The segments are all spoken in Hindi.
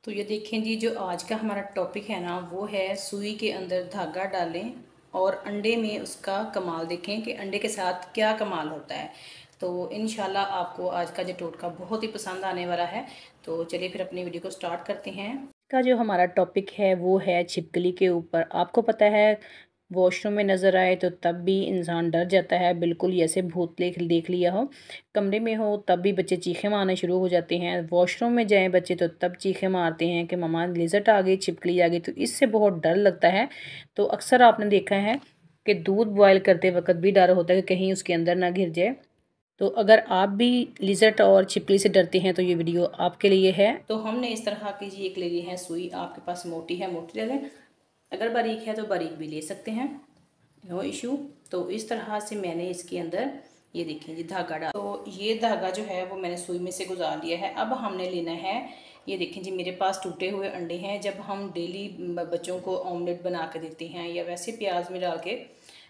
तो ये देखें जी, जो आज का हमारा टॉपिक है ना, वो है सुई के अंदर धागा डालें और अंडे में उसका कमाल देखें कि अंडे के साथ क्या कमाल होता है। तो इंशाल्लाह आपको आज का जो टोटका बहुत ही पसंद आने वाला है। तो चलिए फिर अपनी वीडियो को स्टार्ट करते हैं। का जो हमारा टॉपिक है वो है छिपकली के ऊपर। आपको पता है वॉशरूम में नज़र आए तो तब भी इंसान डर जाता है, बिल्कुल जैसे भूत देख लिया हो। कमरे में हो तब भी बच्चे चीखें मारना शुरू हो जाते हैं। वॉशरूम में जाएं बच्चे तो तब चीखें मारते हैं कि मम्मा लिज़र्ट आ गई, छिपकली आ गई। तो इससे बहुत डर लगता है। तो अक्सर आपने देखा है कि दूध बॉयल करते वक्त भी डर होता है कि कहीं उसके अंदर ना गिर जाए। तो अगर आप भी लिज़र्ट और छिपकली से डरते हैं तो ये वीडियो आपके लिए है। तो हमने इस तरह की जी एक ले ली है सुई। आपके पास मोटी है मोटी ले लें, अगर बारीक है तो बारीक भी ले सकते हैं, नो इशू। तो इस तरह से मैंने इसके अंदर ये देखें जी धागा डाल, तो ये धागा जो है वो मैंने सुई में से गुजार लिया है। अब हमने लेना है, ये देखें जी मेरे पास टूटे हुए अंडे हैं। जब हम डेली बच्चों को ऑमलेट बना के देते हैं या वैसे प्याज में डाल के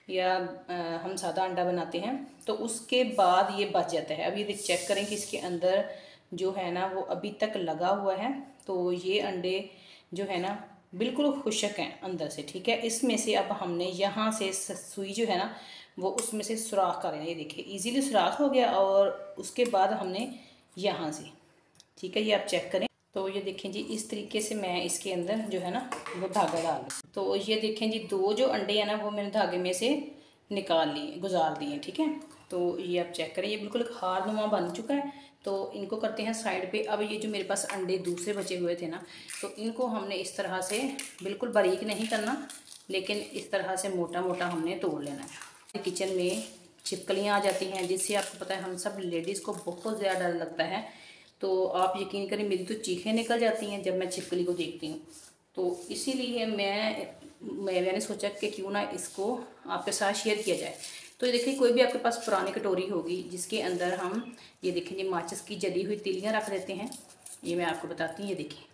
या हम सादा अंडा बनाते हैं तो उसके बाद ये बच जाता है। अब ये चेक करें कि इसके अंदर जो है ना वो अभी तक लगा हुआ है। तो ये अंडे जो है ना बिल्कुल खुशक हैं अंदर से, ठीक है। इसमें से अब हमने यहाँ से सुई जो है ना वो उसमें से सुराख कर लेना। ये देखिए इजीली सुराख हो गया और उसके बाद हमने यहाँ से, ठीक है, ये आप चेक करें। तो ये देखें जी इस तरीके से मैं इसके अंदर जो है ना वो धागा डाल दूँ। तो ये देखें जी दो जो अंडे हैं ना वो मैंने धागे में से निकाल लिए, गुजार दिए, ठीक है। तो ये आप चेक करें, ये बिल्कुल हारनुमा बन चुका है। तो इनको करते हैं साइड पे। अब ये जो मेरे पास अंडे दूसरे बचे हुए थे ना, तो इनको हमने इस तरह से बिल्कुल बारीक नहीं करना, लेकिन इस तरह से मोटा मोटा हमने तोड़ लेना है। किचन में छिपकलियाँ आ जाती हैं जिससे आपको पता है हम सब लेडीज़ को बहुत ज़्यादा डर लगता है। तो आप यकीन करें मेरी तो चीखें निकल जाती हैं जब मैं छिपकली को देखती हूँ। तो इसीलिए मैंने सोचा कि क्यों ना इसको आपके साथ शेयर किया जाए। तो ये देखिए कोई भी आपके पास पुरानी कटोरी होगी जिसके अंदर हम ये देखेंगे माचिस की जली हुई तीलियाँ रख देते हैं। ये मैं आपको बताती हूँ, ये देखिए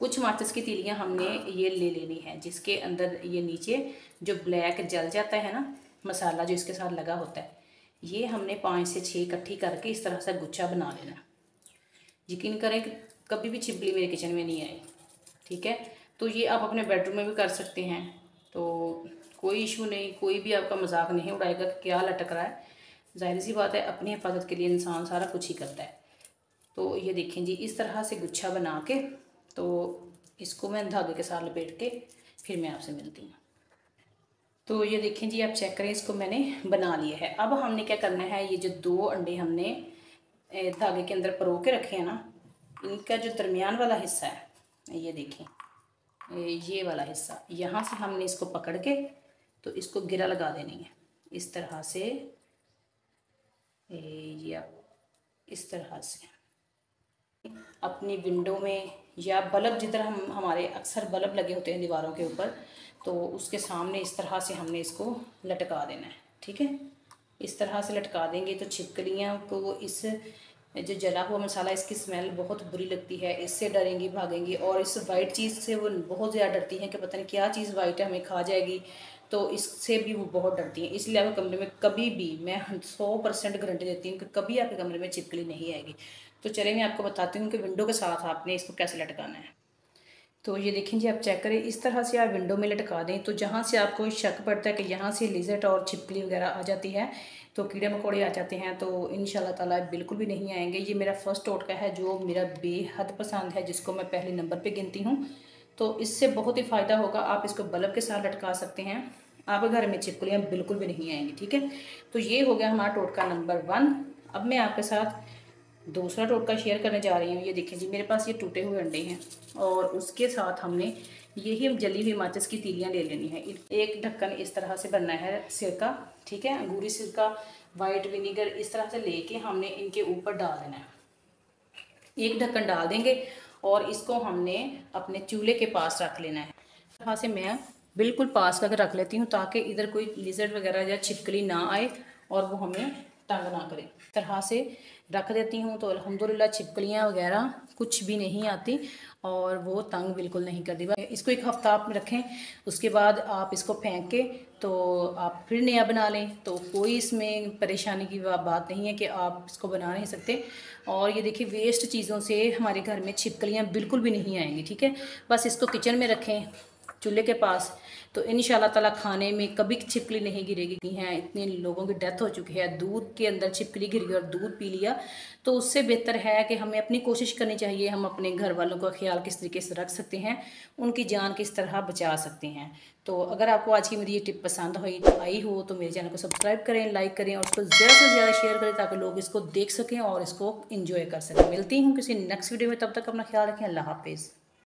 कुछ माचिस की तीलियाँ हमने ये ले लेनी है जिसके अंदर ये नीचे जो ब्लैक जल जाता है ना मसाला जो इसके साथ लगा होता है, ये हमने 5 से 6 इकट्ठी करके इस तरह से गुच्छा बना लेना। यकीन करें कि कभी भी छिपकली मेरे किचन में नहीं आई, ठीक है। तो ये आप अपने बेडरूम में भी कर सकते हैं, तो कोई इशू नहीं, कोई भी आपका मजाक नहीं उड़ाएगा कि क्या लटक रहा है। जाहिर सी बात है अपनी हिफाजत के लिए इंसान सारा कुछ ही करता है। तो ये देखें जी इस तरह से गुच्छा बना के, तो इसको मैं धागे के साथ लपेट के फिर मैं आपसे मिलती हूँ। तो ये देखें जी आप चेक करें, इसको मैंने बना लिया है। अब हमने क्या करना है, ये जो 2 अंडे हमने धागे के अंदर परो के रखे हैं ना, इनका जो दरमियान वाला हिस्सा है ये देखें, ये वाला हिस्सा यहाँ से हमने इसको पकड़ के तो इसको गिरा लगा देनी है इस तरह से। ये आप इस तरह से अपनी विंडो में या बल्ब जिधर हमारे अक्सर बल्ब लगे होते हैं दीवारों के ऊपर, तो उसके सामने इस तरह से हमने इसको लटका देना है, ठीक है। इस तरह से लटका देंगे तो छिपकलियाँ को इस जो जला हुआ मसाला इसकी स्मेल बहुत बुरी लगती है, इससे डरेंगी भागेंगी। और इस वाइट चीज़ से वो बहुत ज़्यादा डरती हैं कि पता नहीं क्या चीज़ वाइट है हमें खा जाएगी, तो इससे भी वो बहुत डरती हैं। इसलिए आपके कमरे में कभी भी मैं 100% गारंटी देती हूँ कि कभी आपके कमरे में छिपकली नहीं आएगी। तो चलिए मैं आपको बताती हूँ कि विंडो के साथ आपने इसको कैसे लटकाना है। तो ये देखें जी आप चेक करें, इस तरह से आप विंडो में लटका दें। तो जहाँ से आपको शक पड़ता है कि यहाँ से लिज़र्ट और छिपकली वगैरह आ जाती है, तो कीड़े मकोड़े आ जाते हैं, तो इंशाल्लाह ताला बिल्कुल भी नहीं आएंगे। ये मेरा फर्स्ट टोटका है जो मेरा बेहद पसंद है, जिसको मैं पहले नंबर पे गिनती हूँ। तो इससे बहुत ही फ़ायदा होगा। आप इसको बल्ब के साथ लटका सकते हैं, आपके घर में छिपकलियाँ बिल्कुल भी नहीं आएंगी, ठीक है। तो ये हो गया हमारा टोटका नंबर 1। अब मैं आपके साथ दूसरा टोटका शेयर करने जा रही हूँ। ये देखें जी मेरे पास ये टूटे हुए अंडे हैं और उसके साथ हमने यही जली हुई माचिस की तीलियाँ ले लेनी है। एक ढक्कन इस तरह से बनना है सिरका, ठीक है, अंगूरी सिरका, वाइट विनीगर, इस तरह से लेके हमने इनके ऊपर डाल देना है। एक ढक्कन डाल देंगे और इसको हमने अपने चूल्हे के पास रख लेना है। इस तरह से मैं बिल्कुल पास करके रख लेती हूँ ताकि इधर कोई लिज़र्ड वगैरह या छिपकली ना आए और वो हमें तंग ना करें। इस तरह से रख देती हूँ तो अल्हम्दुलिल्लाह छिपकलियाँ वगैरह कुछ भी नहीं आती और वो तंग बिल्कुल नहीं करती। इसको एक हफ्ता आप रखें, उसके बाद आप इसको फेंक के तो आप फिर नया बना लें, तो कोई इसमें परेशानी की बात नहीं है कि आप इसको बना नहीं सकते। और ये देखिए वेस्ट चीज़ों से हमारे घर में छिपकलियाँ बिल्कुल भी नहीं आएंगी, ठीक है। बस इसको किचन में रखें चूल्हे के पास, तो इंशाल्लाह ताला खाने में कभी छिपकली नहीं गिरेगी। हैं इतने लोगों की डेथ हो चुकी है, दूध के अंदर छिपकली गिर गई और दूध पी लिया। तो उससे बेहतर है कि हमें अपनी कोशिश करनी चाहिए, हम अपने घर वालों का ख्याल किस तरीके से रख सकते हैं, उनकी जान किस तरह बचा सकते हैं। तो अगर आपको आज की मेरी ये टिप पसंद आई हो तो मेरे चैनल को सब्सक्राइब करें, लाइक करें और उसको ज़्यादा से ज़्यादा शेयर करें ताकि लोग इसको देख सकें और इसको इंजॉय कर सकें। मिलती हूँ किसी नेक्स्ट वीडियो में, तब तक अपना ख्याल रखें। अल्लाह हाफिज़।